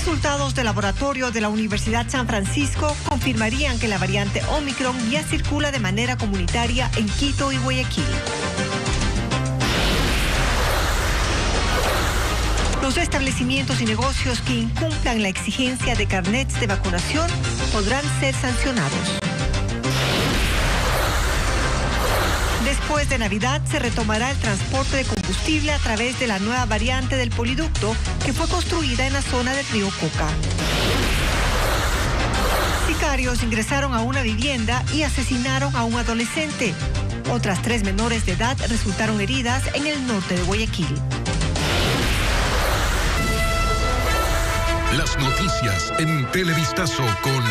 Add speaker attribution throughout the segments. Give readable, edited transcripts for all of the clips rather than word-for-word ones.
Speaker 1: Resultados de laboratorio de la Universidad San Francisco confirmarían que la variante Omicron ya circula de manera comunitaria en Quito y Guayaquil. Los establecimientos y negocios que incumplan la exigencia de carnets de vacunación podrán ser sancionados. Después de Navidad se retomará el transporte de combustible a través de la nueva variante del poliducto que fue construida en la zona del río Coca. Sicarios ingresaron a una vivienda y asesinaron a un adolescente. Otras 3 menores de edad resultaron heridas en el norte de Guayaquil.
Speaker 2: Las noticias en Televistazo con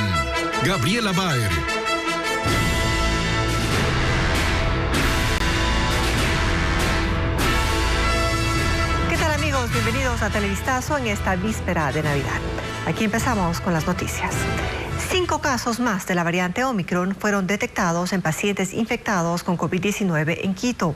Speaker 2: Gabriela Baer.
Speaker 1: Bienvenidos a Televistazo en esta víspera de Navidad. Aquí empezamos con las noticias. 5 casos más de la variante Omicron fueron detectados en pacientes infectados con COVID-19 en Quito.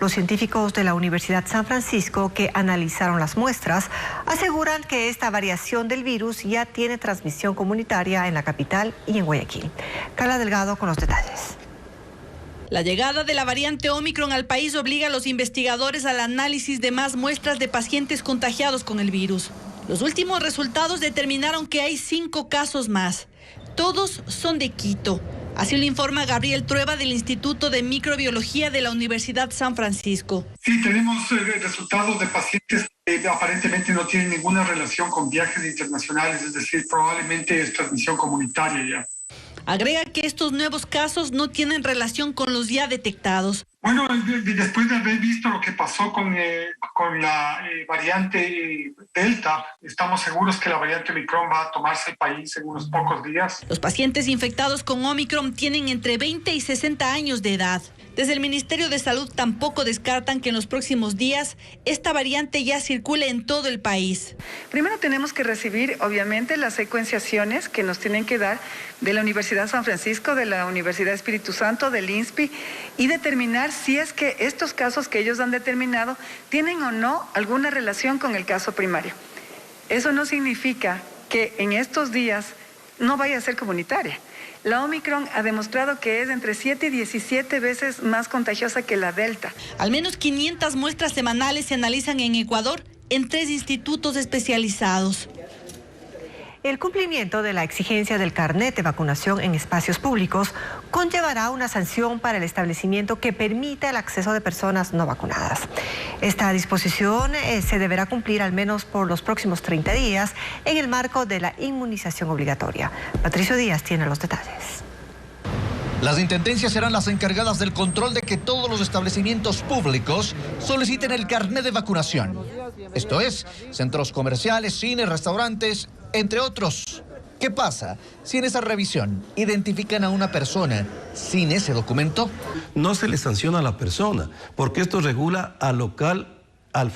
Speaker 1: Los científicos de la Universidad San Francisco que analizaron las muestras aseguran que esta variación del virus ya tiene transmisión comunitaria en la capital y en Guayaquil. Carla Delgado con los detalles.
Speaker 3: La llegada de la variante Omicron al país obliga a los investigadores al análisis de más muestras de pacientes contagiados con el virus. Los últimos resultados determinaron que hay 5 casos más. Todos son de Quito. Así lo informa Gabriel Trueba del Instituto de Microbiología de la Universidad San Francisco.
Speaker 4: Sí, tenemos resultados de pacientes que aparentemente no tienen ninguna relación con viajes internacionales, es decir, probablemente es transmisión comunitaria ya.
Speaker 3: Agrega que estos nuevos casos no tienen relación con los ya detectados.
Speaker 4: Bueno, después de haber visto lo que pasó con la variante Delta, estamos seguros que la variante Omicron va a tomarse el país en unos pocos días.
Speaker 3: Los pacientes infectados con Omicron tienen entre 20 y 60 años de edad. Desde el Ministerio de Salud tampoco descartan que en los próximos días esta variante ya circule en todo el país.
Speaker 5: Primero tenemos que recibir, obviamente, las secuenciaciones que nos tienen que dar de la Universidad San Francisco, de la Universidad Espíritu Santo, del INSPI, y determinar si es que estos casos que ellos han determinado tienen o no alguna relación con el caso primario. Eso no significa que en estos días no vaya a ser comunitaria. La Omicron ha demostrado que es entre 7 y 17 veces más contagiosa que la Delta.
Speaker 3: Al menos 500 muestras semanales se analizan en Ecuador en 3 institutos especializados.
Speaker 1: El cumplimiento de la exigencia del carnet de vacunación en espacios públicos conllevará una sanción para el establecimiento que permita el acceso de personas no vacunadas. Esta disposición se deberá cumplir al menos por los próximos 30 días en el marco de la inmunización obligatoria. Patricio Díaz tiene los detalles.
Speaker 6: Las intendencias serán las encargadas del control de que todos los establecimientos públicos soliciten el carnet de vacunación. Esto es, centros comerciales, cines, restaurantes, entre otros. ¿Qué pasa si en esa revisión identifican a una persona sin ese documento?
Speaker 7: No se le sanciona a la persona, porque esto regula al local, al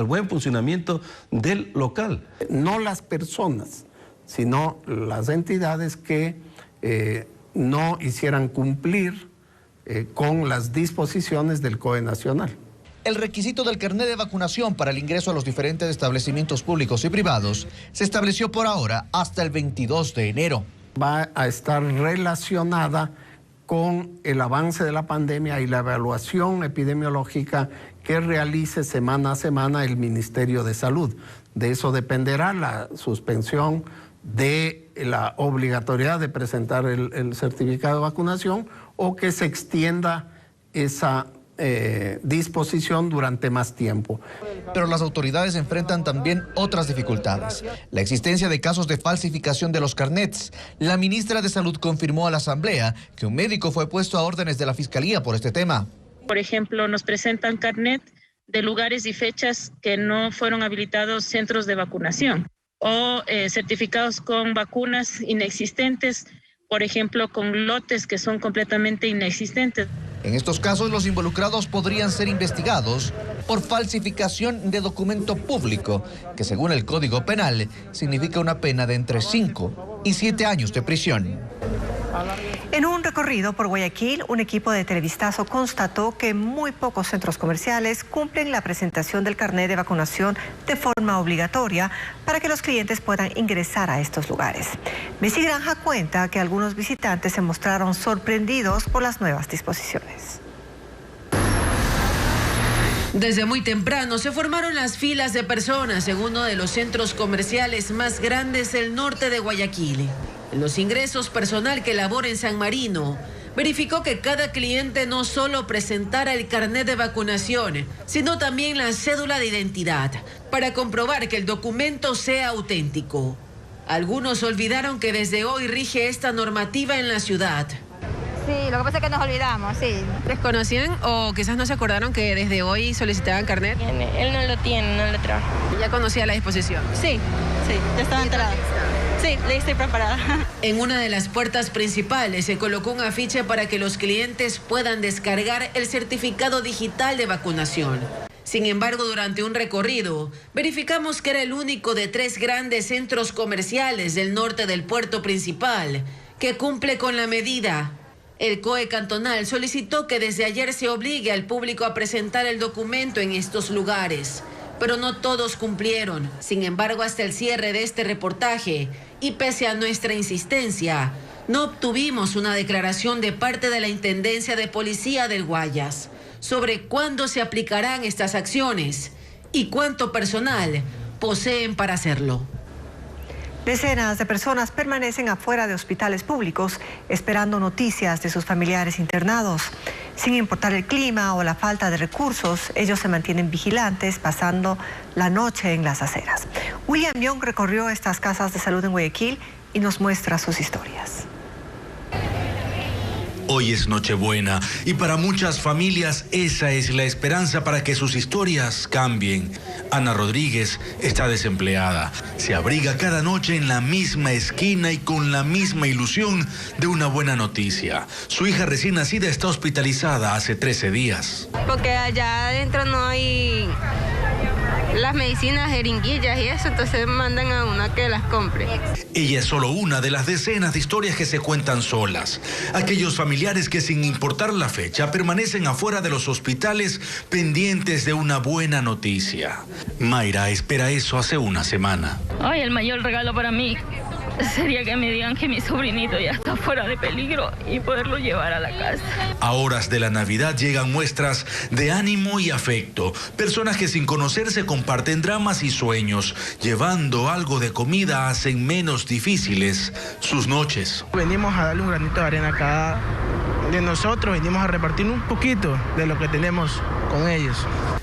Speaker 7: buen funcionamiento del local.
Speaker 8: No las personas, sino las entidades que no hicieran cumplir con las disposiciones del COE nacional.
Speaker 6: El requisito del carnet de vacunación para el ingreso a los diferentes establecimientos públicos y privados se estableció por ahora hasta el 22 de enero.
Speaker 8: Va a estar relacionada con el avance de la pandemia y la evaluación epidemiológica que realice semana a semana el Ministerio de Salud. De eso dependerá la suspensión de la obligatoriedad de presentar el certificado de vacunación o que se extienda esa disposición durante más tiempo.
Speaker 6: Pero las autoridades enfrentan también otras dificultades. La existencia de casos de falsificación de los carnets. La ministra de Salud confirmó a la Asamblea que un médico fue puesto a órdenes de la Fiscalía por este tema.
Speaker 9: Por ejemplo, nos presentan carnet de lugares y fechas que no fueron habilitados centros de vacunación o certificados con vacunas inexistentes, por ejemplo, con lotes que son completamente inexistentes.
Speaker 6: En estos casos, los involucrados podrían ser investigados por falsificación de documento público, que según el Código Penal significa una pena de entre 5 y 7 años de prisión.
Speaker 1: En un recorrido por Guayaquil, un equipo de Televistazo constató que muy pocos centros comerciales cumplen la presentación del carnet de vacunación de forma obligatoria para que los clientes puedan ingresar a estos lugares. Messi Granja cuenta que algunos visitantes se mostraron sorprendidos por las nuevas disposiciones.
Speaker 10: Desde muy temprano se formaron las filas de personas en uno de los centros comerciales más grandes del norte de Guayaquil. En los ingresos, personal que labora en San Marino verificó que cada cliente no solo presentara el carnet de vacunación, sino también la cédula de identidad para comprobar que el documento sea auténtico. Algunos olvidaron que desde hoy rige esta normativa en la ciudad.
Speaker 11: Sí, lo que pasa es que nos olvidamos, sí.
Speaker 10: ¿Desconocían o quizás no se acordaron que desde hoy solicitaban carnet?
Speaker 11: Él no lo tiene, no lo trajo.
Speaker 10: ¿Ya conocía la disposición?
Speaker 11: Sí, ya estaba enterada. Sí, le estoy preparada.
Speaker 10: En una de las puertas principales se colocó un afiche para que los clientes puedan descargar el certificado digital de vacunación. Sin embargo, durante un recorrido, verificamos que era el único de 3 grandes centros comerciales del norte del puerto principal que cumple con la medida. El COE cantonal solicitó que desde ayer se obligue al público a presentar el documento en estos lugares, pero no todos cumplieron. Sin embargo, hasta el cierre de este reportaje, y pese a nuestra insistencia, no obtuvimos una declaración de parte de la Intendencia de Policía del Guayas sobre cuándo se aplicarán estas acciones y cuánto personal poseen para hacerlo.
Speaker 1: Decenas de personas permanecen afuera de hospitales públicos esperando noticias de sus familiares internados. Sin importar el clima o la falta de recursos, ellos se mantienen vigilantes pasando la noche en las aceras. William Young recorrió estas casas de salud en Guayaquil y nos muestra sus historias.
Speaker 12: Hoy es Nochebuena y para muchas familias esa es la esperanza para que sus historias cambien. Ana Rodríguez está desempleada. Se abriga cada noche en la misma esquina y con la misma ilusión de una buena noticia. Su hija recién nacida está hospitalizada hace 13 días.
Speaker 11: Porque allá adentro no hay las medicinas, jeringuillas y eso, entonces mandan a una que las compre.
Speaker 12: Ella es solo una de las decenas de historias que se cuentan solas. Aquellos familiares que sin importar la fecha permanecen afuera de los hospitales pendientes de una buena noticia. Mayra espera eso hace una semana.
Speaker 13: Ay, el mayor regalo para mí sería que me digan que mi sobrinito ya está fuera de peligro y poderlo llevar a la casa.
Speaker 12: A horas de la Navidad llegan muestras de ánimo y afecto. Personas que sin conocerse comparten dramas y sueños. Llevando algo de comida hacen menos difíciles sus noches.
Speaker 14: Venimos a darle un granito de arena a cada de nosotros, venimos a repartir un poquito de lo que tenemos con ellos.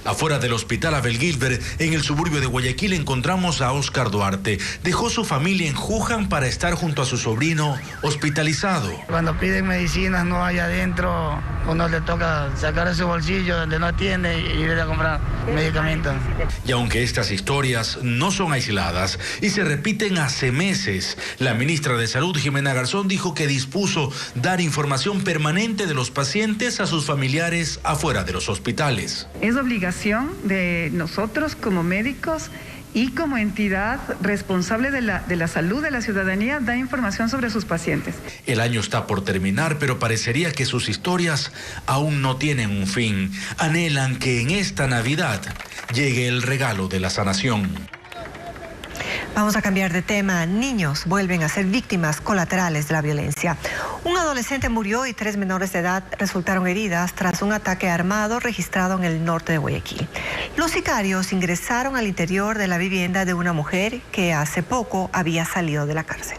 Speaker 12: Afuera del hospital Abel Gilbert, en el suburbio de Guayaquil, encontramos a Oscar Duarte. Dejó su familia en Juján para estar junto a su sobrino hospitalizado.
Speaker 14: Cuando piden medicinas no hay adentro, uno le toca sacar de su bolsillo donde no tiene y ir a comprar medicamentos.
Speaker 12: Y aunque estas historias no son aisladas y se repiten hace meses, la ministra de Salud, Jimena Garzón, dijo que dispuso dar información permanente de los pacientes a sus familiares afuera de los hospitales.
Speaker 5: Es obligación de nosotros como médicos y como entidad responsable de la salud de la ciudadanía dar información sobre sus pacientes.
Speaker 12: El año está por terminar, pero parecería que sus historias aún no tienen un fin. Anhelan que en esta Navidad llegue el regalo de la sanación.
Speaker 1: Vamos a cambiar de tema. Niños vuelven a ser víctimas colaterales de la violencia. Un adolescente murió y 3 menores de edad resultaron heridas tras un ataque armado registrado en el norte de Guayaquil. Los sicarios ingresaron al interior de la vivienda de una mujer que hace poco había salido de la cárcel.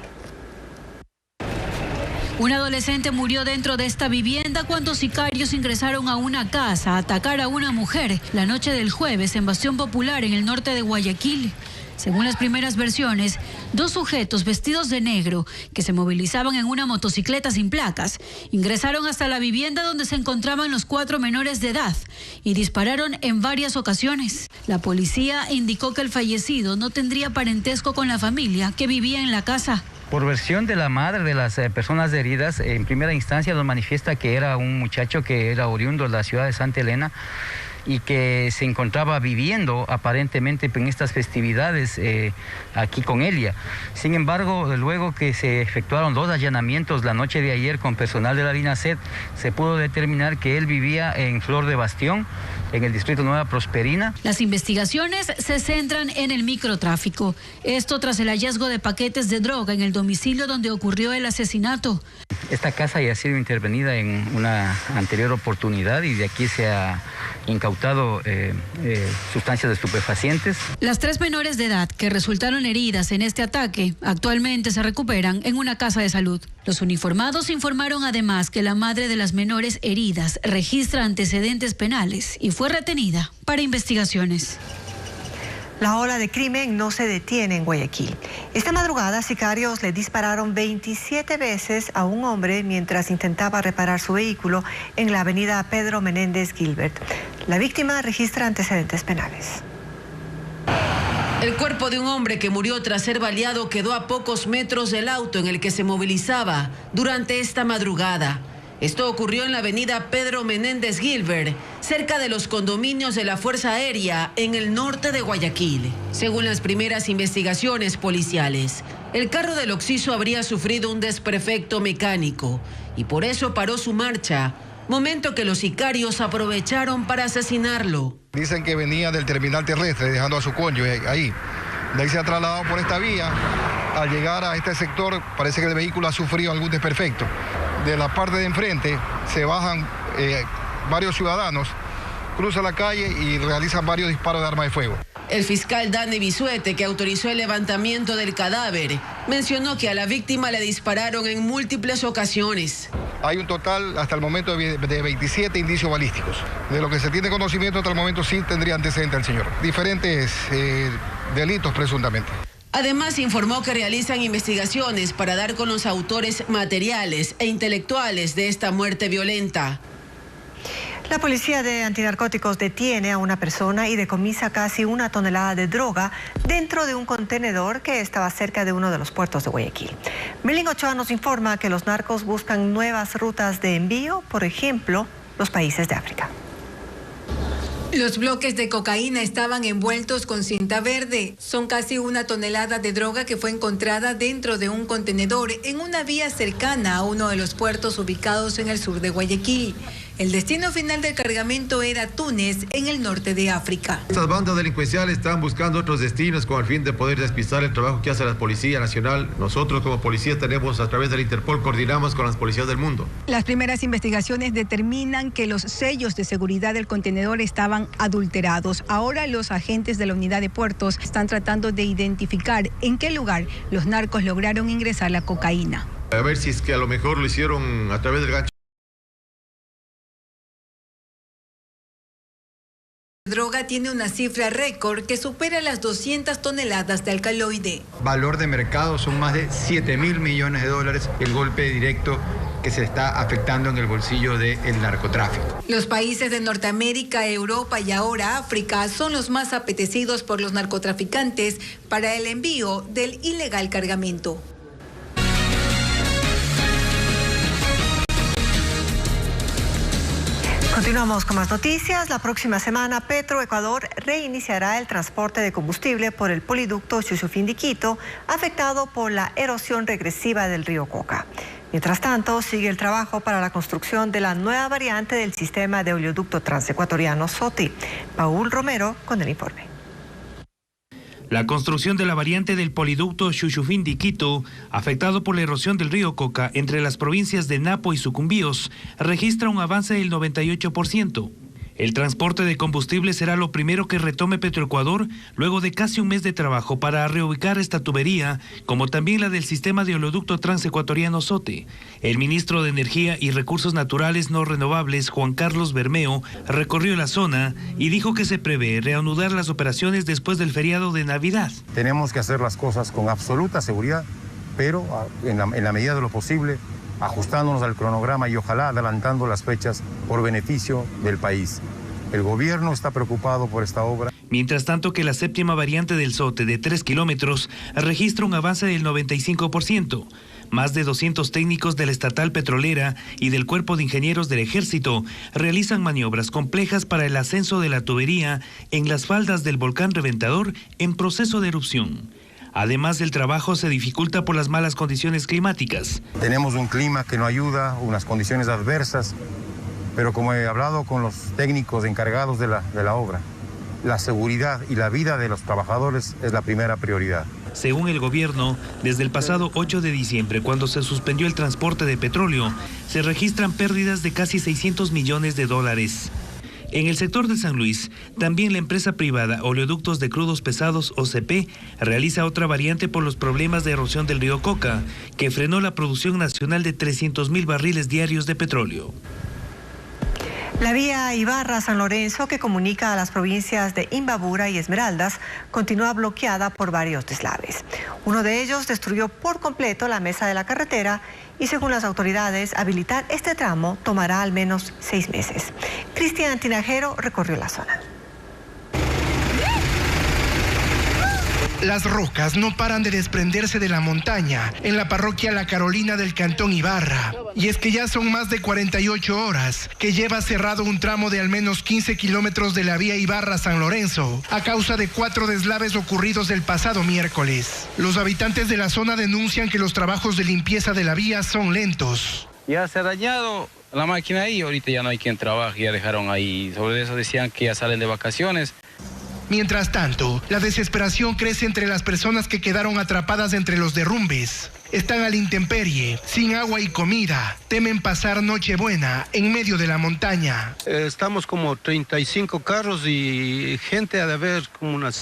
Speaker 15: Un adolescente murió dentro de esta vivienda cuando sicarios ingresaron a una casa a atacar a una mujer la noche del jueves en Bastión Popular, en el norte de Guayaquil. Según las primeras versiones, 2 sujetos vestidos de negro que se movilizaban en una motocicleta sin placas ingresaron hasta la vivienda donde se encontraban los 4 menores de edad y dispararon en varias ocasiones. La policía indicó que el fallecido no tendría parentesco con la familia que vivía en la casa.
Speaker 16: Por versión de la madre de las personas heridas, en primera instancia nos manifiesta que era un muchacho que era oriundo de la ciudad de Santa Elena, y que se encontraba viviendo aparentemente en estas festividades aquí con Elia. Sin embargo, luego que se efectuaron 2 allanamientos la noche de ayer con personal de la DINASED, se pudo determinar que él vivía en Flor de Bastión, en el distrito Nueva Prosperina.
Speaker 15: Las investigaciones se centran en el microtráfico. Esto tras el hallazgo de paquetes de droga en el domicilio donde ocurrió el asesinato.
Speaker 16: Esta casa ya ha sido intervenida en una anterior oportunidad y de aquí se ha incautado sustancias estupefacientes.
Speaker 15: Las 3 menores de edad que resultaron heridas en este ataque actualmente se recuperan en una casa de salud. Los uniformados informaron además que la madre de las menores heridas registra antecedentes penales y fue retenida para investigaciones.
Speaker 1: La ola de crimen no se detiene en Guayaquil. Esta madrugada, sicarios le dispararon 27 veces a un hombre mientras intentaba reparar su vehículo en la avenida Pedro Menéndez Gilbert. La víctima registra antecedentes penales.
Speaker 10: El cuerpo de un hombre que murió tras ser baleado quedó a pocos metros del auto en el que se movilizaba durante esta madrugada. Esto ocurrió en la avenida Pedro Menéndez Gilbert, cerca de los condominios de la Fuerza Aérea en el norte de Guayaquil. Según las primeras investigaciones policiales, el carro del occiso habría sufrido un desperfecto mecánico y por eso paró su marcha, momento que los sicarios aprovecharon para asesinarlo.
Speaker 17: Dicen que venía del terminal terrestre dejando a su cónyuge ahí. De ahí se ha trasladado por esta vía. Al llegar a este sector parece que el vehículo ha sufrido algún desperfecto. De la parte de enfrente se bajan varios ciudadanos, cruzan la calle y realizan varios disparos de arma de fuego.
Speaker 10: El fiscal Dani Bisuete, que autorizó el levantamiento del cadáver, mencionó que a la víctima le dispararon en múltiples ocasiones.
Speaker 17: Hay un total hasta el momento de 27 indicios balísticos. De lo que se tiene conocimiento hasta el momento sí tendría antecedente al señor. Diferentes delitos presuntamente.
Speaker 10: Además, informó que realizan investigaciones para dar con los autores materiales e intelectuales de esta muerte violenta.
Speaker 1: La policía de antinarcóticos detiene a una persona y decomisa casi 1 tonelada de droga dentro de un contenedor que estaba cerca de uno de los puertos de Guayaquil. Melín Ochoa nos informa que los narcos buscan nuevas rutas de envío, por ejemplo, los países de África.
Speaker 18: Los bloques de cocaína estaban envueltos con cinta verde. Son casi 1 tonelada de droga que fue encontrada dentro de un contenedor en una vía cercana a uno de los puertos ubicados en el sur de Guayaquil. El destino final del cargamento era Túnez, en el norte de África.
Speaker 19: Estas bandas delincuenciales están buscando otros destinos con el fin de poder despistar el trabajo que hace la Policía Nacional. Nosotros como policía tenemos, a través del Interpol, coordinamos con las policías del mundo.
Speaker 18: Las primeras investigaciones determinan que los sellos de seguridad del contenedor estaban adulterados. Ahora los agentes de la unidad de puertos están tratando de identificar en qué lugar los narcos lograron ingresar la cocaína.
Speaker 19: A ver si es que a lo mejor lo hicieron a través del gancho.
Speaker 18: La droga tiene una cifra récord que supera las 200 toneladas de alcaloide.
Speaker 20: Valor de mercado son más de 7.000 millones de dólares, el golpe directo que se está afectando en el bolsillo del narcotráfico.
Speaker 18: Los países de Norteamérica, Europa y ahora África son los más apetecidos por los narcotraficantes para el envío del ilegal cargamento.
Speaker 1: Continuamos con más noticias. La próxima semana, Petroecuador reiniciará el transporte de combustible por el poliducto Chuchufindi-Quito, afectado por la erosión regresiva del río Coca. Mientras tanto, sigue el trabajo para la construcción de la nueva variante del sistema de oleoducto transecuatoriano SOTI. Paul Romero con el informe.
Speaker 21: La construcción de la variante del poliducto Chuchufindi-Quito, afectado por la erosión del río Coca entre las provincias de Napo y Sucumbíos, registra un avance del 98%. El transporte de combustible será lo primero que retome Petroecuador luego de casi un mes de trabajo para reubicar esta tubería, como también la del sistema de oleoducto transecuatoriano SOTE. El ministro de Energía y Recursos Naturales No Renovables, Juan Carlos Bermeo, recorrió la zona y dijo que se prevé reanudar las operaciones después del feriado de Navidad.
Speaker 22: Tenemos que hacer las cosas con absoluta seguridad, pero en la medida de lo posible, ajustándonos al cronograma y ojalá adelantando las fechas por beneficio del país. El gobierno está preocupado por esta obra.
Speaker 21: Mientras tanto que la séptima variante del Sote de 3 kilómetros registra un avance del 95%. Más de 200 técnicos de la estatal petrolera y del Cuerpo de Ingenieros del Ejército realizan maniobras complejas para el ascenso de la tubería en las faldas del volcán Reventador en proceso de erupción. Además, el trabajo se dificulta por las malas condiciones climáticas.
Speaker 22: Tenemos un clima que no ayuda, unas condiciones adversas, pero como he hablado con los técnicos encargados de la obra, la seguridad y la vida de los trabajadores es la primera prioridad.
Speaker 21: Según el gobierno, desde el pasado 8 de diciembre, cuando se suspendió el transporte de petróleo, se registran pérdidas de casi 600 millones de dólares. En el sector de San Luis, también la empresa privada Oleoductos de Crudos Pesados, OCP, realiza otra variante por los problemas de erosión del río Coca, que frenó la producción nacional de 300.000 barriles diarios de petróleo.
Speaker 1: La vía Ibarra-San Lorenzo, que comunica a las provincias de Imbabura y Esmeraldas, continúa bloqueada por varios deslaves. Uno de ellos destruyó por completo la mesa de la carretera y, según las autoridades, habilitar este tramo tomará al menos 6 meses. Cristian Tinajero recorrió la zona.
Speaker 2: Las rocas no paran de desprenderse de la montaña en la parroquia La Carolina del Cantón Ibarra. Y es que ya son más de 48 horas que lleva cerrado un tramo de al menos 15 kilómetros de la vía Ibarra-San Lorenzo a causa de 4 deslaves ocurridos el pasado miércoles. Los habitantes de la zona denuncian que los trabajos de limpieza de la vía son lentos.
Speaker 4: Ya se ha dañado la máquina ahí, ahorita ya no hay quien trabaje, ya dejaron ahí. Sobre eso decían que ya salen de vacaciones.
Speaker 2: Mientras tanto, la desesperación crece entre las personas que quedaron atrapadas entre los derrumbes. Están a la intemperie, sin agua y comida. Temen pasar Nochebuena en medio de la montaña.
Speaker 7: Estamos como 35 carros y gente ha de haber como unas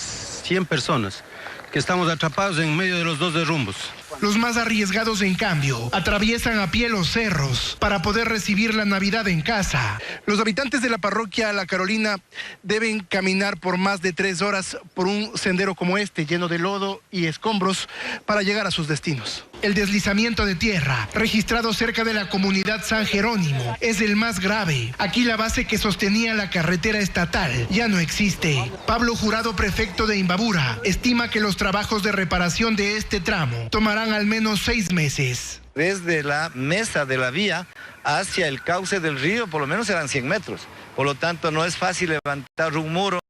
Speaker 7: 100 personas que estamos atrapados en medio de los 2 derrumbos.
Speaker 2: Los más arriesgados, en cambio, atraviesan a pie los cerros para poder recibir la Navidad en casa. Los habitantes de la parroquia La Carolina deben caminar por más de 3 horas por un sendero como este, lleno de lodo y escombros, para llegar a sus destinos. El deslizamiento de tierra, registrado cerca de la comunidad San Jerónimo, es el más grave. Aquí la base que sostenía la carretera estatal ya no existe. Pablo Jurado, prefecto de Imbabura, estima que los trabajos de reparación de este tramo tomarán al menos 6 meses.
Speaker 23: Desde la mesa de la vía hacia el cauce del río, por lo menos serán 100 metros. Por lo tanto, no es fácil levantar un muro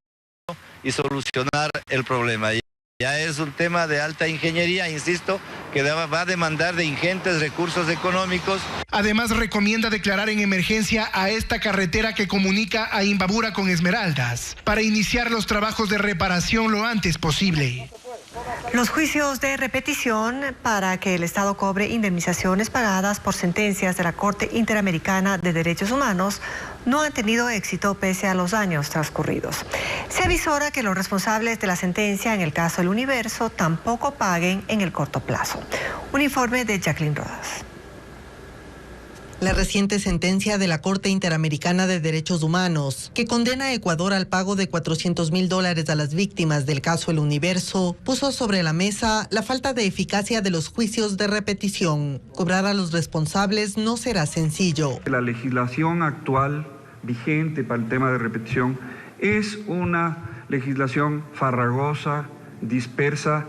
Speaker 23: y solucionar el problema. Ya es un tema de alta ingeniería, insisto, que va a demandar de ingentes recursos económicos.
Speaker 2: Además, recomienda declarar en emergencia a esta carretera que comunica a Imbabura con Esmeraldas para iniciar los trabajos de reparación lo antes posible.
Speaker 1: Los juicios de repetición para que el Estado cobre indemnizaciones pagadas por sentencias de la Corte Interamericana de Derechos Humanos no han tenido éxito pese a los años transcurridos. Se avisora que los responsables de la sentencia en el caso El Universo tampoco paguen en el corto plazo. Un informe de Jacqueline Rodas.
Speaker 24: La reciente sentencia de la Corte Interamericana de Derechos Humanos, que condena a Ecuador al pago de $400.000 a las víctimas del caso El Universo, puso sobre la mesa la falta de eficacia de los juicios de repetición. Cobrar a los responsables no será sencillo.
Speaker 25: La legislación actual vigente para el tema de repetición es una legislación farragosa, dispersa,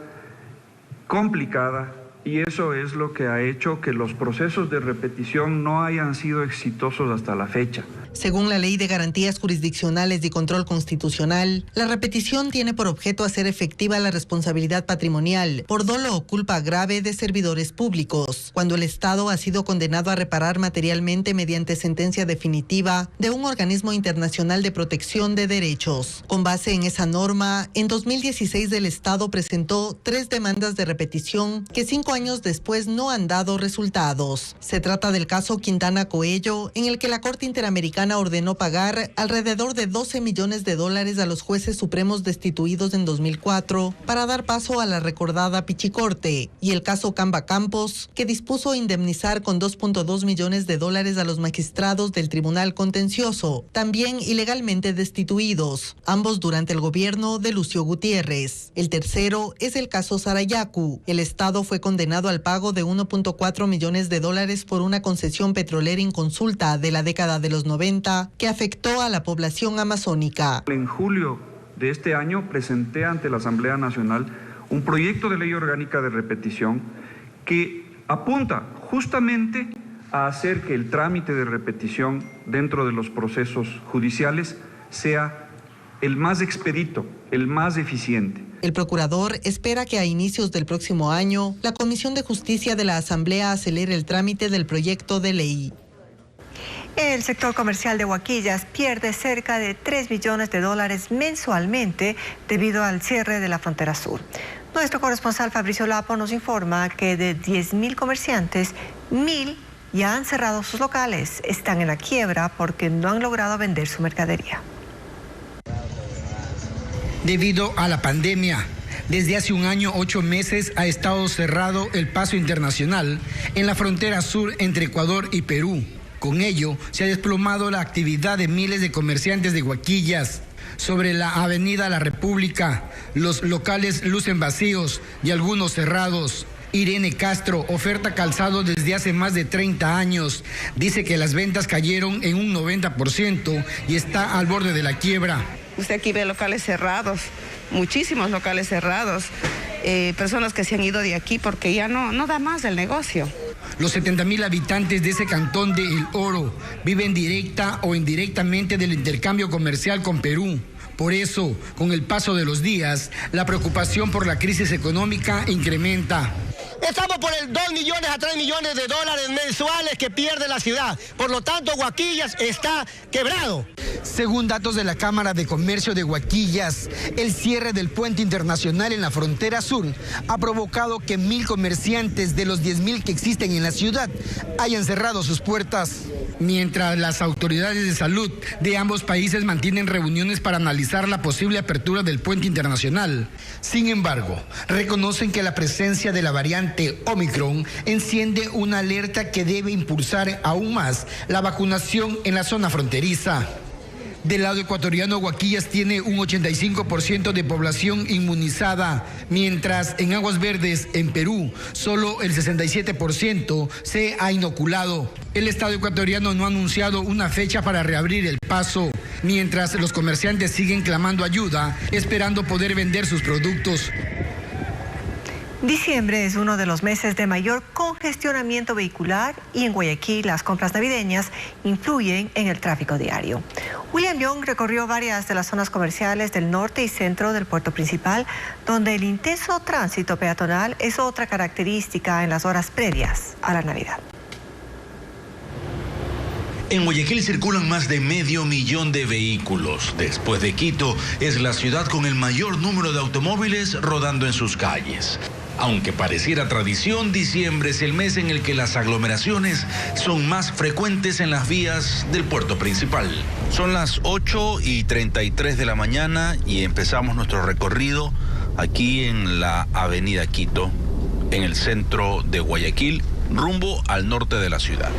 Speaker 25: complicada. Y eso es lo que ha hecho que los procesos de repetición no hayan sido exitosos hasta la fecha.
Speaker 24: Según la Ley de Garantías Jurisdiccionales y Control Constitucional, la repetición tiene por objeto hacer efectiva la responsabilidad patrimonial por dolo o culpa grave de servidores públicos, cuando el Estado ha sido condenado a reparar materialmente mediante sentencia definitiva de un organismo internacional de protección de derechos. Con base en esa norma, en 2016 el Estado presentó 3 demandas de repetición que 5 años después no han dado resultados. Se trata del caso Quintana Coello, en el que la Corte Interamericana ordenó pagar alrededor de $12 millones a los jueces supremos destituidos en 2004 para dar paso a la recordada Pichicorte, y el caso Camba Campos, que dispuso indemnizar con $2.2 millones a los magistrados del Tribunal Contencioso, también ilegalmente destituidos, ambos durante el gobierno de Lucio Gutiérrez. El tercero es el caso Sarayaku. El Estado fue condenado al pago de $1.4 millones por una concesión petrolera inconsulta de la década de los 90 tormenta que afectó a la población amazónica.
Speaker 25: En julio de este año presenté ante la Asamblea Nacional un proyecto de ley orgánica de repetición que apunta justamente a hacer que el trámite de repetición dentro de los procesos judiciales sea el más expedito, el más eficiente.
Speaker 24: El procurador espera que a inicios del próximo año la Comisión de Justicia de la Asamblea acelere el trámite del proyecto de ley.
Speaker 1: El sector comercial de Huaquillas pierde cerca de $3 millones mensualmente debido al cierre de la frontera sur. Nuestro corresponsal Fabricio Lapo nos informa que de 10.000 comerciantes, 1.000 ya han cerrado sus locales, están en la quiebra porque no han logrado vender su mercadería.
Speaker 3: Debido a la pandemia, desde hace un año, 8 meses, ha estado cerrado el paso internacional en la frontera sur entre Ecuador y Perú. Con ello, se ha desplomado la actividad de miles de comerciantes de Huaquillas. Sobre la avenida La República, los locales lucen vacíos y algunos cerrados. Irene Castro oferta calzado desde hace más de 30 años. Dice que las ventas cayeron en un 90% y está al borde de la quiebra.
Speaker 6: Usted aquí ve locales cerrados, muchísimos locales cerrados, personas que se han ido de aquí porque ya no da más el negocio.
Speaker 3: Los 70,000 habitantes de ese cantón de El Oro viven directa o indirectamente del intercambio comercial con Perú. Por eso, con el paso de los días, la preocupación por la crisis económica incrementa.
Speaker 8: Estamos por el 2 millones a 3 millones de dólares mensuales que pierde la ciudad. Por lo tanto, Huaquillas está quebrado.
Speaker 3: Según datos de la Cámara de Comercio de Huaquillas, el cierre del puente internacional en la frontera sur ha provocado que 1.000 comerciantes de los 10.000 que existen en la ciudad hayan cerrado sus puertas. Mientras las autoridades de salud de ambos países mantienen reuniones para analizar la posible apertura del puente internacional. Sin embargo, reconocen que la presencia de la variante Omicron enciende una alerta que debe impulsar aún más la vacunación en la zona fronteriza. Del lado ecuatoriano, Huaquillas tiene un 85% de población inmunizada, mientras en Aguas Verdes, en Perú, solo el 67% se ha inoculado. El Estado ecuatoriano no ha anunciado una fecha para reabrir el paso, mientras los comerciantes siguen clamando ayuda, esperando poder vender sus productos.
Speaker 1: Diciembre es uno de los meses de mayor congestionamiento vehicular y en Guayaquil las compras navideñas influyen en el tráfico diario. William Young recorrió varias de las zonas comerciales del norte y centro del puerto principal, donde el intenso tránsito peatonal es otra característica en las horas previas a la Navidad.
Speaker 12: En Guayaquil circulan más de 500,000 de vehículos. Después de Quito, es la ciudad con el mayor número de automóviles rodando en sus calles. Aunque pareciera tradición, diciembre es el mes en el que las aglomeraciones son más frecuentes en las vías del puerto principal. Son las 8:33 de la mañana y empezamos nuestro recorrido aquí en la avenida Quito, en el centro de Guayaquil, rumbo al norte de la ciudad.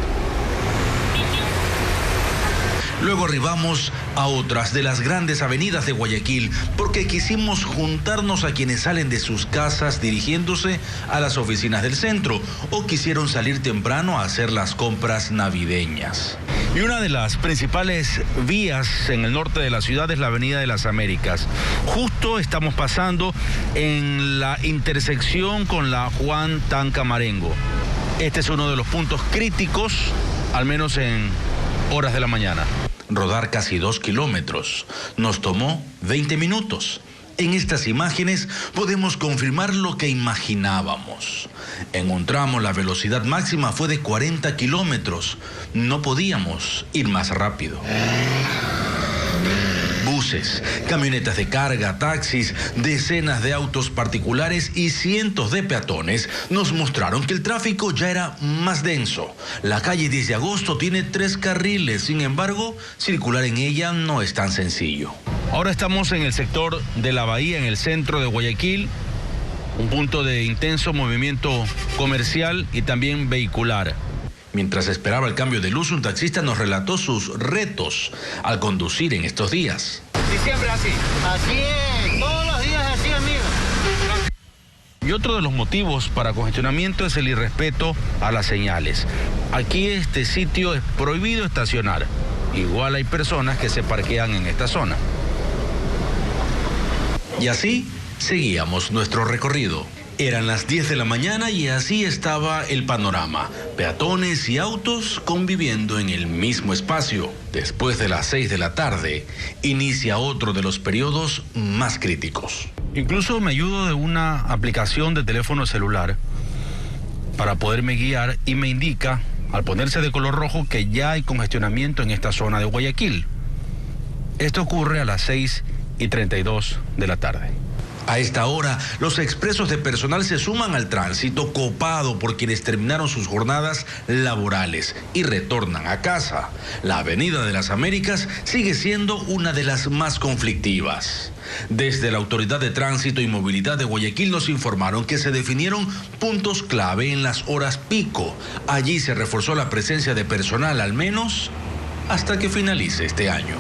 Speaker 12: Luego arribamos a otras de las grandes avenidas de Guayaquil porque quisimos juntarnos a quienes salen de sus casas dirigiéndose a las oficinas del centro o quisieron salir temprano a hacer las compras navideñas. Y una de las principales vías en el norte de la ciudad es la Avenida de las Américas. Justo estamos pasando en la intersección con la Juan Tanca Marengo. Este es uno de los puntos críticos, al menos en horas de la mañana. Rodar casi 2 kilómetros nos tomó 20 minutos. En estas imágenes podemos confirmar lo que imaginábamos. En un tramo la velocidad máxima fue de 40 kilómetros. No podíamos ir más rápido. Buses, camionetas de carga, taxis, decenas de autos particulares y cientos de peatones nos mostraron que el tráfico ya era más denso. La calle 10 de agosto tiene 3 carriles, sin embargo, circular en ella no es tan sencillo. Ahora estamos en el sector de la Bahía, en el centro de Guayaquil, un punto de intenso movimiento comercial y también vehicular. Mientras esperaba el cambio de luz, un taxista nos relató sus retos al conducir en estos días.
Speaker 8: Diciembre así. Así es, todos los días así, amigo.
Speaker 12: Y otro de los motivos para congestionamiento es el irrespeto a las señales. Aquí este sitio es prohibido estacionar. igual hay personas que se parquean en esta zona. Y así seguíamos nuestro recorrido. Eran las 10 de la mañana y así estaba el panorama. Peatones y autos conviviendo en el mismo espacio. Después de las 6 de la tarde, inicia otro de los periodos más críticos. Incluso me ayudo de una aplicación de teléfono celular para poderme guiar y me indica, al ponerse de color rojo, que ya hay congestionamiento en esta zona de Guayaquil. Esto ocurre a las 6:32 de la tarde. A esta hora, los expresos de personal se suman al tránsito copado por quienes terminaron sus jornadas laborales y retornan a casa. La Avenida de las Américas sigue siendo una de las más conflictivas. Desde la Autoridad de Tránsito y Movilidad de Guayaquil nos informaron que se definieron puntos clave en las horas pico. Allí se reforzó la presencia de personal, al menos hasta que finalice este año.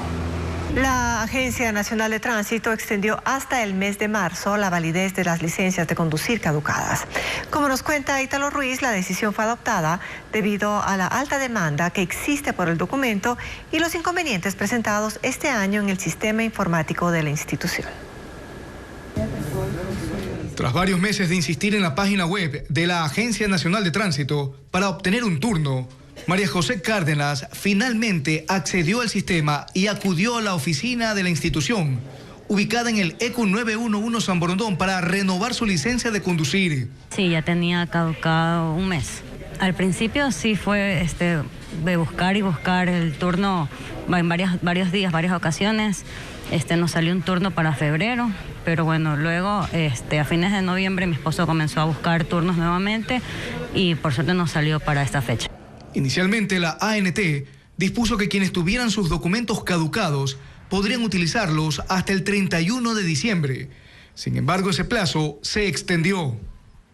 Speaker 1: La Agencia Nacional de Tránsito extendió hasta el mes de marzo la validez de las licencias de conducir caducadas. Como nos cuenta Ítalo Ruiz, la decisión fue adoptada debido a la alta demanda que existe por el documento y los inconvenientes presentados este año en el sistema informático de la institución.
Speaker 5: Tras varios meses de insistir en la página web de la Agencia Nacional de Tránsito para obtener un turno, María José Cárdenas finalmente accedió al sistema y acudió a la oficina de la institución, ubicada en el ECU 911 San Borondón, para renovar su licencia de conducir.
Speaker 9: Sí, ya tenía caducado un mes. Al principio sí fue de buscar y buscar el turno en varios días, varias ocasiones. Nos salió un turno para febrero, pero bueno, luego a fines de noviembre mi esposo comenzó a buscar turnos nuevamente y por suerte nos salió para esta fecha.
Speaker 5: Inicialmente, la ANT dispuso que quienes tuvieran sus documentos caducados podrían utilizarlos hasta el 31 de diciembre. Sin embargo, ese plazo se extendió.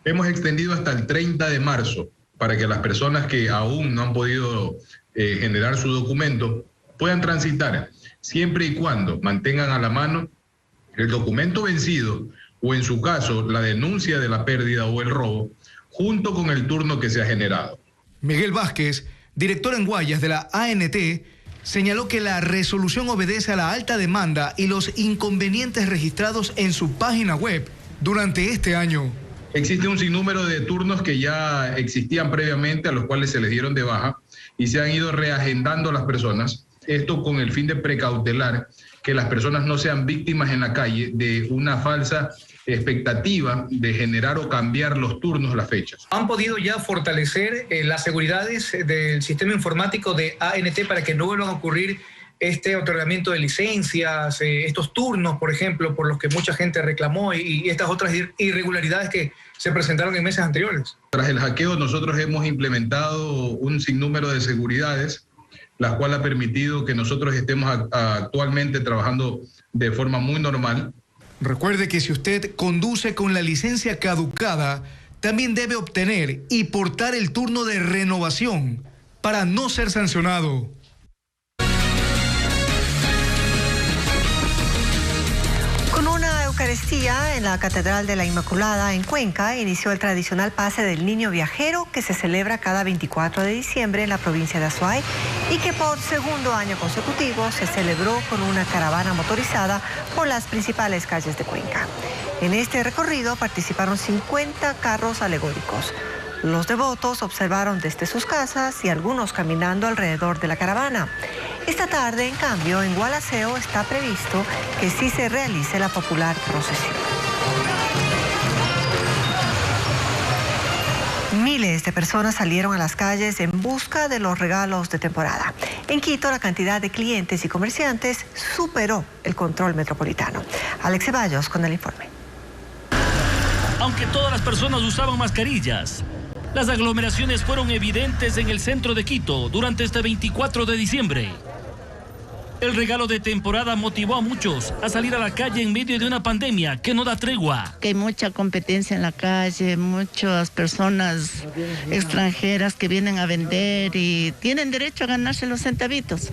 Speaker 11: Hemos extendido hasta el 30 de marzo para que las personas que aún no han podido generar su documento puedan transitar, siempre y cuando mantengan a la mano el documento vencido o, en su caso, la denuncia de la pérdida o el robo, junto con el turno que se ha generado.
Speaker 5: Miguel Vázquez, director en Guayas de la ANT, señaló que la resolución obedece a la alta demanda y los inconvenientes registrados en su página web durante este año.
Speaker 11: Existe un sinnúmero de turnos que ya existían previamente, a los cuales se les dieron de baja y se han ido reagendando las personas. Esto con el fin de precautelar que las personas no sean víctimas en la calle de una falsa expectativa de generar o cambiar los turnos, las fechas.
Speaker 5: ¿Han podido ya fortalecer las seguridades del sistema informático de ANT para que no vuelvan a ocurrir este otorgamiento de licencias, estos turnos, por ejemplo, por los que mucha gente reclamó y estas otras irregularidades que se presentaron en meses anteriores?
Speaker 11: Tras el hackeo, nosotros hemos implementado un sinnúmero de seguridades, la cual ha permitido que nosotros estemos actualmente trabajando de forma muy normal.
Speaker 5: Recuerde que si usted conduce con la licencia caducada, también debe obtener y portar el turno de renovación para no ser sancionado.
Speaker 1: Con una Eucaristía en la Catedral de la Inmaculada en Cuenca inició el tradicional pase del Niño Viajero que se celebra cada 24 de diciembre en la provincia de Azuay y que por segundo año consecutivo se celebró con una caravana motorizada por las principales calles de Cuenca. En este recorrido participaron 50 carros alegóricos. Los devotos observaron desde sus casas y algunos caminando alrededor de la caravana. Esta tarde, en cambio, en Gualaceo está previsto que sí se realice la popular procesión. Miles de personas salieron a las calles en busca de los regalos de temporada. En Quito, la cantidad de clientes y comerciantes superó el control metropolitano. Alex Ceballos con el informe.
Speaker 13: Aunque todas las personas usaban mascarillas, las aglomeraciones fueron evidentes en el centro de Quito durante este 24 de diciembre. El regalo de temporada motivó a muchos a salir a la calle en medio de una pandemia que no da tregua.
Speaker 14: Que hay mucha competencia en la calle, muchas personas extranjeras que vienen a vender y tienen derecho a ganarse los centavitos.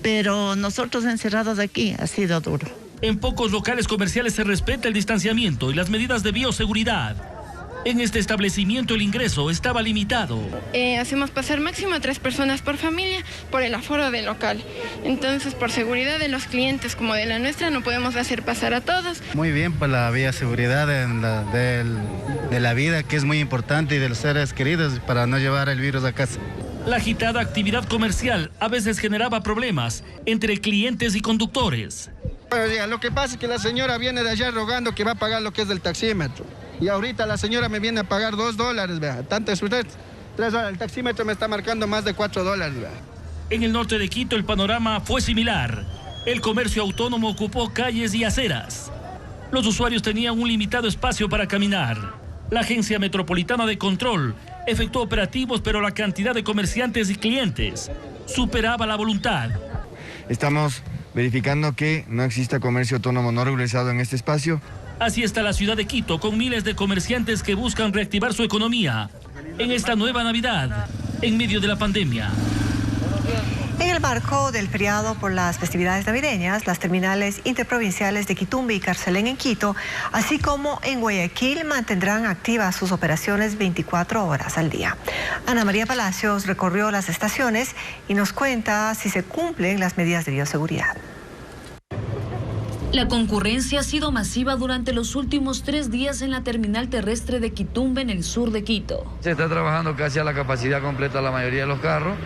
Speaker 14: Pero nosotros encerrados aquí ha sido duro.
Speaker 13: En pocos locales comerciales se respeta el distanciamiento y las medidas de bioseguridad. En este establecimiento el ingreso estaba limitado.
Speaker 10: Hacemos pasar máximo 3 personas por familia por el aforo del local. Entonces, por seguridad de los clientes como de la nuestra, no podemos hacer pasar a todos.
Speaker 15: Muy bien, por la bioseguridad de la vida, que es muy importante, y de los seres queridos para no llevar el virus a casa.
Speaker 13: La agitada actividad comercial a veces generaba problemas entre clientes y conductores.
Speaker 16: Bueno, lo que pasa es que la señora viene de allá rogando que va a pagar lo que es del taxímetro. Y ahorita la señora me viene a pagar $2, vea. Tanto es usted, $3. El taxímetro me está marcando más de $4, vea.
Speaker 13: En el norte de Quito el panorama fue similar. El comercio autónomo ocupó calles y aceras. Los usuarios tenían un limitado espacio para caminar. La Agencia Metropolitana de Control efectuó operativos, pero la cantidad de comerciantes y clientes superaba la voluntad.
Speaker 17: Estamos verificando que no exista comercio autónomo no regularizado en este espacio.
Speaker 13: Así está la ciudad de Quito, con miles de comerciantes que buscan reactivar su economía en esta nueva Navidad, en medio de la pandemia.
Speaker 1: En el marco del feriado por las festividades navideñas, las terminales interprovinciales de Quitumbe y Carcelén en Quito, así como en Guayaquil, mantendrán activas sus operaciones 24 horas al día. Ana María Palacios recorrió las estaciones y nos cuenta si se cumplen las medidas de bioseguridad.
Speaker 19: La concurrencia ha sido masiva durante los últimos 3 días en la terminal terrestre de Quitumbe, en el sur de Quito.
Speaker 26: Se está trabajando casi a la capacidad completa la mayoría de los carros,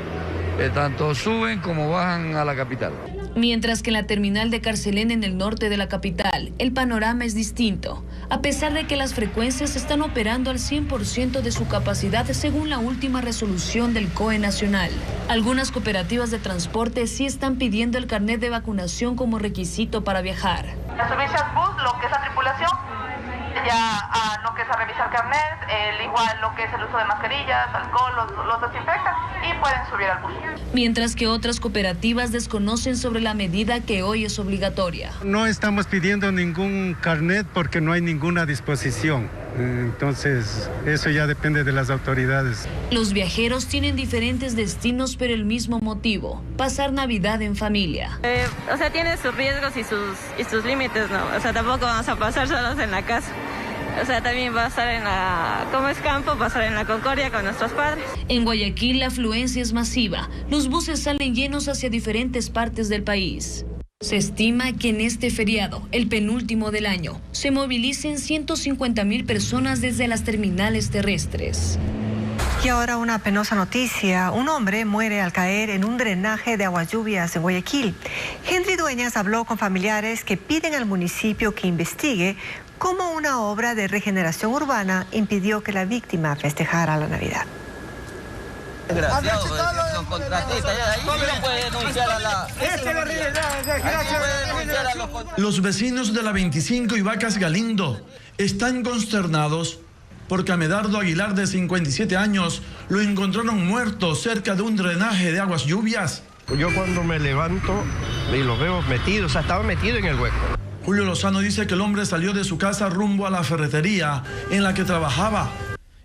Speaker 26: tanto suben como bajan a la capital.
Speaker 19: Mientras que en la terminal de Carcelén, en el norte de la capital, el panorama es distinto, a pesar de que las frecuencias están operando al 100% de su capacidad según la última resolución del COE nacional. Algunas cooperativas de transporte sí están pidiendo el carnet de vacunación como requisito para viajar.
Speaker 27: Las servicios bus, lo que es la tripulación, ya lo que es a revisar carnet, igual lo que es el uso de mascarillas, alcohol, los desinfectan y pueden subir al bus.
Speaker 19: Mientras que otras cooperativas desconocen sobre la medida que hoy es obligatoria.
Speaker 28: No estamos pidiendo ningún carnet porque no hay ninguna disposición. Entonces, eso ya depende de las autoridades.
Speaker 19: Los viajeros tienen diferentes destinos, pero el mismo motivo: pasar Navidad en familia.
Speaker 29: O sea, tiene sus riesgos y sus límites, ¿no? O sea, tampoco vamos a pasar solos en la casa. O sea, también va a estar como es campo, va a estar en la Concordia con nuestros padres.
Speaker 19: En Guayaquil la afluencia es masiva. Los buses salen llenos hacia diferentes partes del país. Se estima que en este feriado, el penúltimo del año, se movilicen 150.000 personas desde las terminales terrestres.
Speaker 1: Y ahora una penosa noticia. Un hombre muere al caer en un drenaje de aguas lluvias en Guayaquil. Henry Dueñas habló con familiares que piden al municipio que investigue cómo una obra de regeneración urbana impidió que la víctima festejara la Navidad.
Speaker 30: Los vecinos de la 25 y Vacas Galindo están consternados porque a Medardo Aguilar, de 57 años, lo encontraron muerto cerca de un drenaje de aguas lluvias.
Speaker 31: Yo cuando me levanto y lo veo metido, o sea, estaba metido en el hueco.
Speaker 30: Julio Lozano dice que el hombre salió de su casa rumbo a la ferretería en la que trabajaba.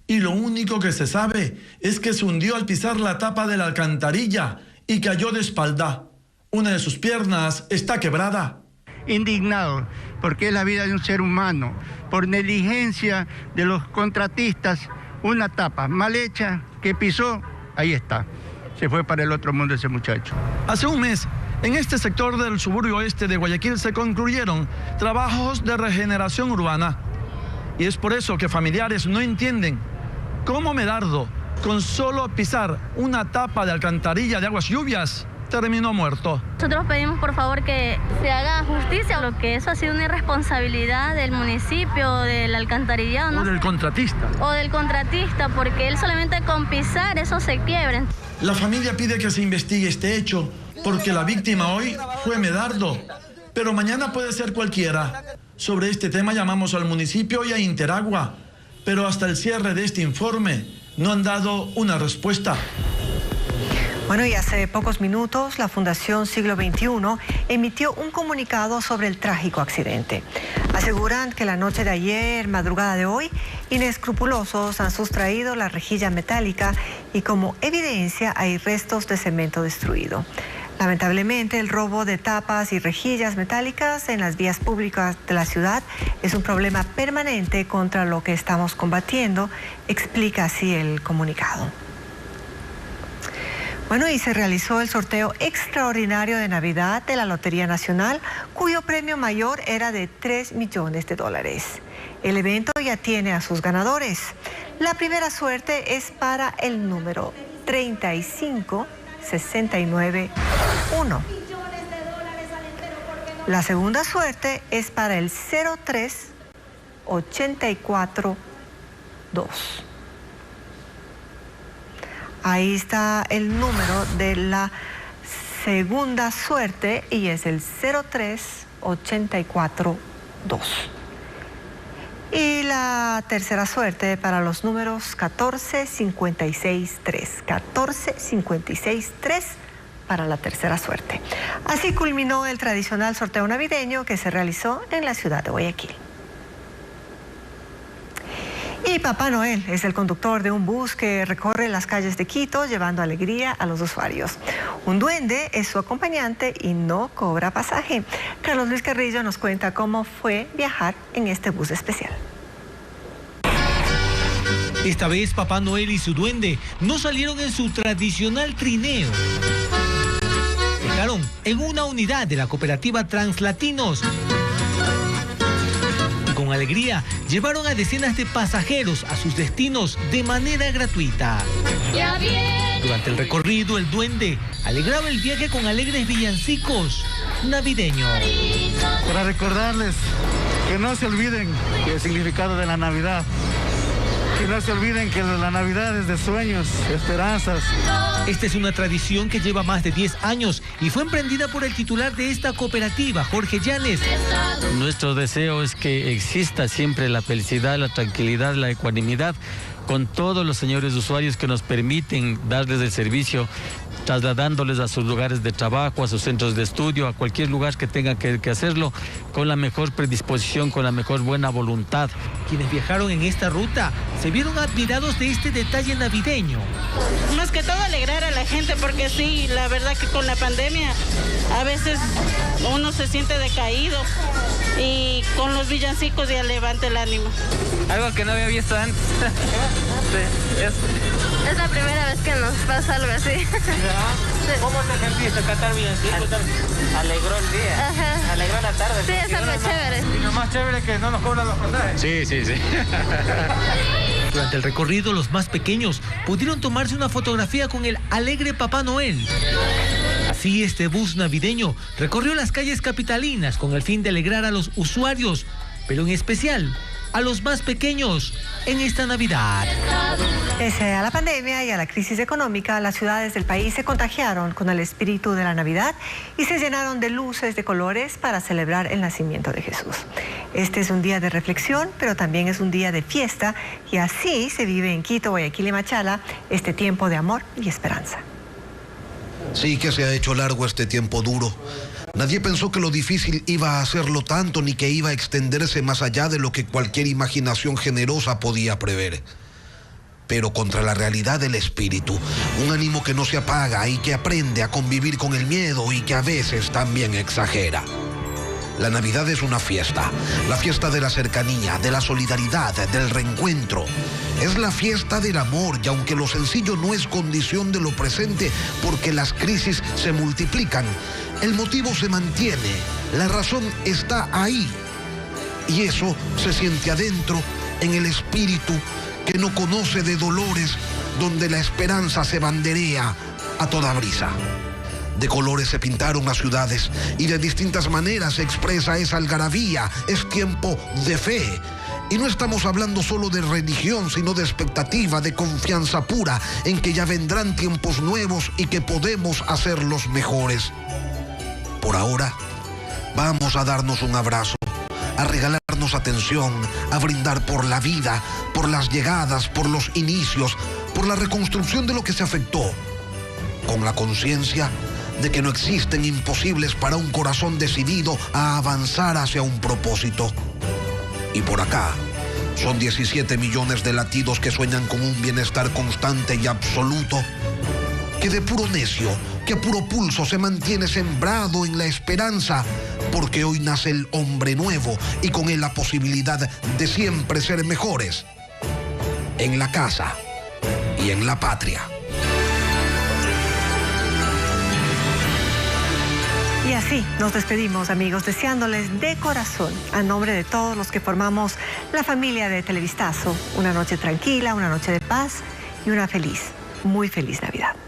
Speaker 30: Y lo único que se sabe es que se hundió al pisar la tapa de la alcantarilla y cayó de espalda. Una de sus piernas está quebrada.
Speaker 16: Indignado, porque es la vida de un ser humano. Por negligencia de los contratistas, una tapa mal hecha que pisó, ahí está. Se fue para el otro mundo ese muchacho.
Speaker 30: Hace un mes, en este sector del suburbio oeste de Guayaquil se concluyeron trabajos de regeneración urbana. Y es por eso que familiares no entienden cómo Medardo, con solo pisar una tapa de alcantarilla de aguas lluvias, terminó muerto.
Speaker 32: Nosotros pedimos por favor que se haga justicia, lo que eso ha sido una irresponsabilidad del municipio, del alcantarillado, ¿no?
Speaker 30: O del contratista.
Speaker 32: O del contratista, porque él solamente con pisar eso se quiebra.
Speaker 30: La familia pide que se investigue este hecho, porque la víctima hoy fue Medardo, pero mañana puede ser cualquiera. Sobre este tema llamamos al municipio y a Interagua, pero hasta el cierre de este informe no han dado una respuesta.
Speaker 1: Bueno, y hace pocos minutos la Fundación Siglo XXI emitió un comunicado sobre el trágico accidente. Aseguran que la noche de ayer, madrugada de hoy, inescrupulosos han sustraído la rejilla metálica y como evidencia hay restos de cemento destruido. Lamentablemente, el robo de tapas y rejillas metálicas en las vías públicas de la ciudad es un problema permanente contra lo que estamos combatiendo, explica así el comunicado. Bueno, y se realizó el sorteo extraordinario de Navidad de la Lotería Nacional, cuyo premio mayor era de $3 millones. El evento ya tiene a sus ganadores. La primera suerte es para el número 35691. La segunda suerte es para el 03842. Ahí está el número de la segunda suerte y es el 03842. Y la tercera suerte para los números 14563. 14563 para la tercera suerte. Así culminó el tradicional sorteo navideño que se realizó en la ciudad de Guayaquil. Y Papá Noel es el conductor de un bus que recorre las calles de Quito llevando alegría a los usuarios. Un duende es su acompañante y no cobra pasaje. Carlos Luis Carrillo nos cuenta cómo fue viajar en este bus especial.
Speaker 2: Esta vez Papá Noel y su duende no salieron en su tradicional trineo. Viajaron en una unidad de la cooperativa Translatinos. Con alegría, llevaron a decenas de pasajeros a sus destinos de manera gratuita. Durante el recorrido, el duende alegraba el viaje con alegres villancicos navideños.
Speaker 30: Para recordarles que no se olviden el significado de la Navidad. Que no se olviden que la Navidad es de sueños, esperanzas.
Speaker 2: Esta es una tradición que lleva más de 10 años y fue emprendida por el titular de esta cooperativa, Jorge Llanes.
Speaker 3: Nuestro deseo es que exista siempre la felicidad, la tranquilidad, la ecuanimidad con todos los señores usuarios que nos permiten darles el servicio, trasladándoles a sus lugares de trabajo, a sus centros de estudio, a cualquier lugar que tengan que hacerlo, con la mejor predisposición, con la mejor buena voluntad.
Speaker 2: Quienes viajaron en esta ruta se vieron admirados de este detalle navideño.
Speaker 4: Más que todo alegrar a la gente, porque sí, la verdad que con la pandemia a veces uno se siente decaído y con los villancicos ya levanta el ánimo.
Speaker 3: Algo que no había visto antes.
Speaker 32: Es la primera vez que nos pasa algo así.
Speaker 3: Sí. ¿Cómo te sentiste cantar villancicos? Alegró el día.
Speaker 32: Ajá.
Speaker 3: Alegró la tarde.
Speaker 32: Sí, es algo chévere.
Speaker 3: Y lo más chévere es que no nos cobran los pasajes.
Speaker 2: Sí. Durante el recorrido, los más pequeños pudieron tomarse una fotografía con el alegre Papá Noel. Así, este bus navideño recorrió las calles capitalinas con el fin de alegrar a los usuarios, pero en especial a los más pequeños en esta Navidad.
Speaker 1: Pese a la pandemia y a la crisis económica, las ciudades del país se contagiaron con el espíritu de la Navidad y se llenaron de luces de colores para celebrar el nacimiento de Jesús. Este es un día de reflexión, pero también es un día de fiesta, y así se vive en Quito, Guayaquil y Machala este tiempo de amor y esperanza.
Speaker 6: Sí que se ha hecho largo este tiempo duro. Nadie pensó que lo difícil iba a hacerlo tanto, ni que iba a extenderse más allá de lo que cualquier imaginación generosa podía prever. Pero contra la realidad del espíritu, un ánimo que no se apaga y que aprende a convivir con el miedo y que a veces también exagera. La Navidad es una fiesta, la fiesta de la cercanía, de la solidaridad, del reencuentro. Es la fiesta del amor, y aunque lo sencillo no es condición de lo presente, porque las crisis se multiplican, el motivo se mantiene, la razón está ahí. Y eso se siente adentro, en el espíritu que no conoce de dolores, donde la esperanza se banderea a toda brisa. De colores se pintaron las ciudades y de distintas maneras se expresa esa algarabía. Es tiempo de fe. Y no estamos hablando solo de religión, sino de expectativa, de confianza pura en que ya vendrán tiempos nuevos y que podemos hacerlos mejores. Por ahora, vamos a darnos un abrazo, a regalarnos atención, a brindar por la vida, por las llegadas, por los inicios, por la reconstrucción de lo que se afectó, con la conciencia de que no existen imposibles para un corazón decidido a avanzar hacia un propósito. Y por acá, son 17 millones de latidos que sueñan con un bienestar constante y absoluto, que de puro necio, que a puro pulso se mantiene sembrado en la esperanza, porque hoy nace el hombre nuevo y con él la posibilidad de siempre ser mejores, en la casa y en la patria.
Speaker 1: Y así nos despedimos, amigos, deseándoles de corazón, a nombre de todos los que formamos la familia de Televistazo, una noche tranquila, una noche de paz y una feliz, muy feliz Navidad.